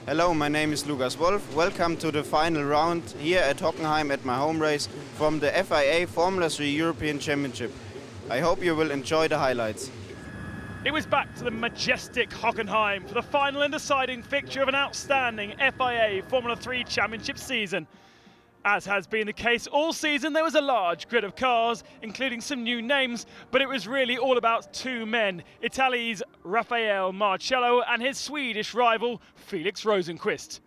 Hello, my name is Lukas Wolf. Welcome to the final round here at Hockenheim at my home race from the FIA Formula 3 European Championship. I hope you will enjoy the highlights. It was back to the majestic Hockenheim for the final and deciding fixture of an outstanding FIA Formula 3 Championship season. As has been the case all season, there was a large grid of cars, including some new names, but it was really all about two men, Italy's Raffaele Marcello and his Swedish rival, Felix Rosenqvist.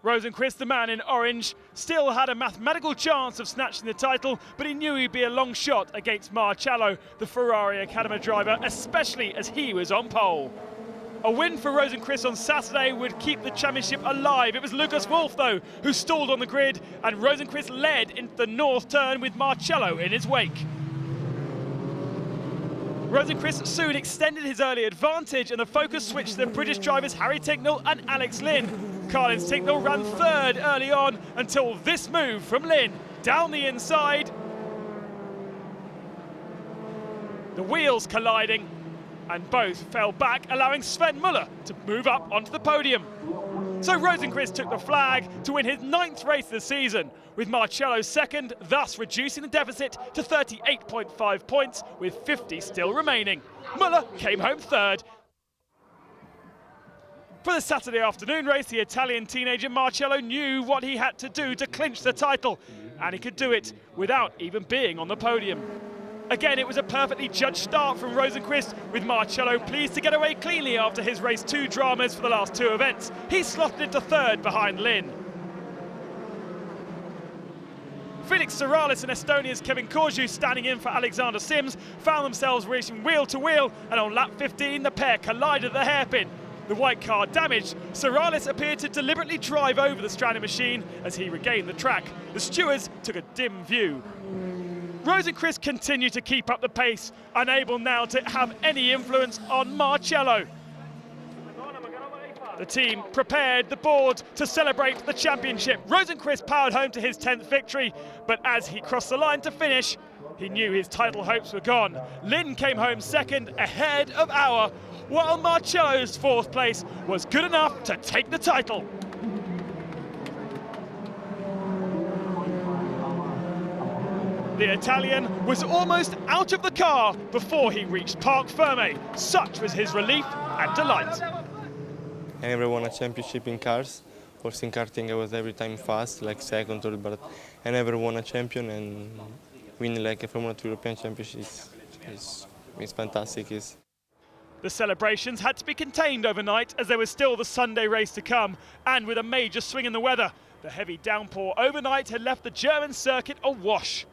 Rosenqvist, the man in orange, still had a mathematical chance of snatching the title, but he knew he'd be a long shot against Marcello, the Ferrari Academy driver, especially as he was on pole. A win for Rosenqvist on Saturday would keep the championship alive. It was Lukas Wolf, though, who stalled on the grid, and Rosenqvist led into the north turn with Marcello in his wake. Rosenqvist soon extended his early advantage, and the focus switched to the British drivers Harry Tincknell and Alex Lynn. Carlin's Tincknell ran third early on until this move from Lynn down the inside. The wheels colliding, and both fell back, allowing Sven Muller to move up onto the podium. So Rosenqvist took the flag to win his 9th race of the season, with Marcello second, thus reducing the deficit to 38.5 points, with 50 still remaining. Muller came home third. For the Saturday afternoon race, the Italian teenager Marcello knew what he had to do to clinch the title, and he could do it without even being on the podium. Again, it was a perfectly judged start from Rosenqvist, with Marcello pleased to get away cleanly after his race 2 dramas for the last 2 events. He slotted into third behind Lynn. Felix Saralis and Estonia's Kevin Korju, standing in for Alexander Sims, found themselves racing wheel to wheel, and on lap 15 the pair collided at the hairpin. The white car damaged, Saralis appeared to deliberately drive over the stranded machine as he regained the track. The stewards took a dim view. Rosenqvist continued to keep up the pace, unable now to have any influence on Marcello. The team prepared the board to celebrate the championship. Rosenqvist powered home to his 10th victory, but as he crossed the line to finish, he knew his title hopes were gone. Lynn came home second, ahead of Auer, while Marcello's 4th place was good enough to take the title. The Italian was almost out of the car before he reached Parc Fermé. Such was his relief and delight. I never won a championship in cars. Of course, in karting I was every time fast, like second, third, but I never won a champion, and winning like a Formula 2 European Championship is fantastic. The celebrations had to be contained overnight as there was still the Sunday race to come, and with a major swing in the weather, the heavy downpour overnight had left the German circuit awash.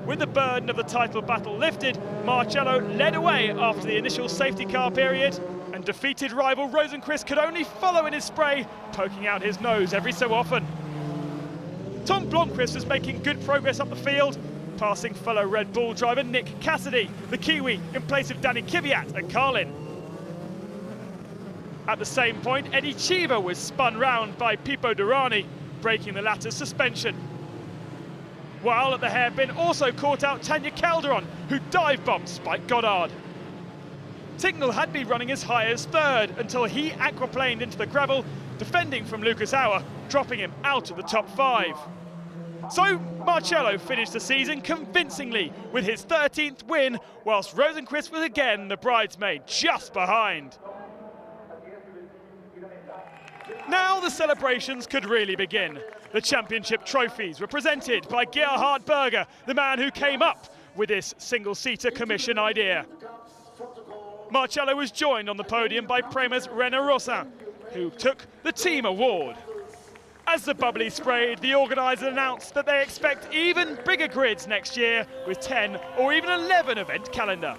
With the burden of the title battle lifted, Marcello led away after the initial safety car period, and defeated rival Rosenqvist could only follow in his spray, poking out his nose every so often. Tom Blomqvist was making good progress up the field, passing fellow Red Bull driver Nick Cassidy, the Kiwi, in place of Danny Kvyat and Carlin. At the same point, Eddie Cheever was spun round by Pipo Derani, breaking the latter's suspension. While at the hairpin also caught out Tanya Calderon, who dive-bombed Spike Goddard. Tincknell had been running as high as third until he aquaplaned into the gravel, defending from Lucas Auer, dropping him out of the top 5. So Marcello finished the season convincingly with his 13th win, whilst Rosenqvist was again the bridesmaid just behind. Now the celebrations could really begin. The championship trophies were presented by Gerhard Berger, the man who came up with this single-seater commission idea. Marcello was joined on the podium by Prema's René Rossin, who took the team award. As the bubbly sprayed, the organisers announced that they expect even bigger grids next year, with 10 or even 11 event calendar.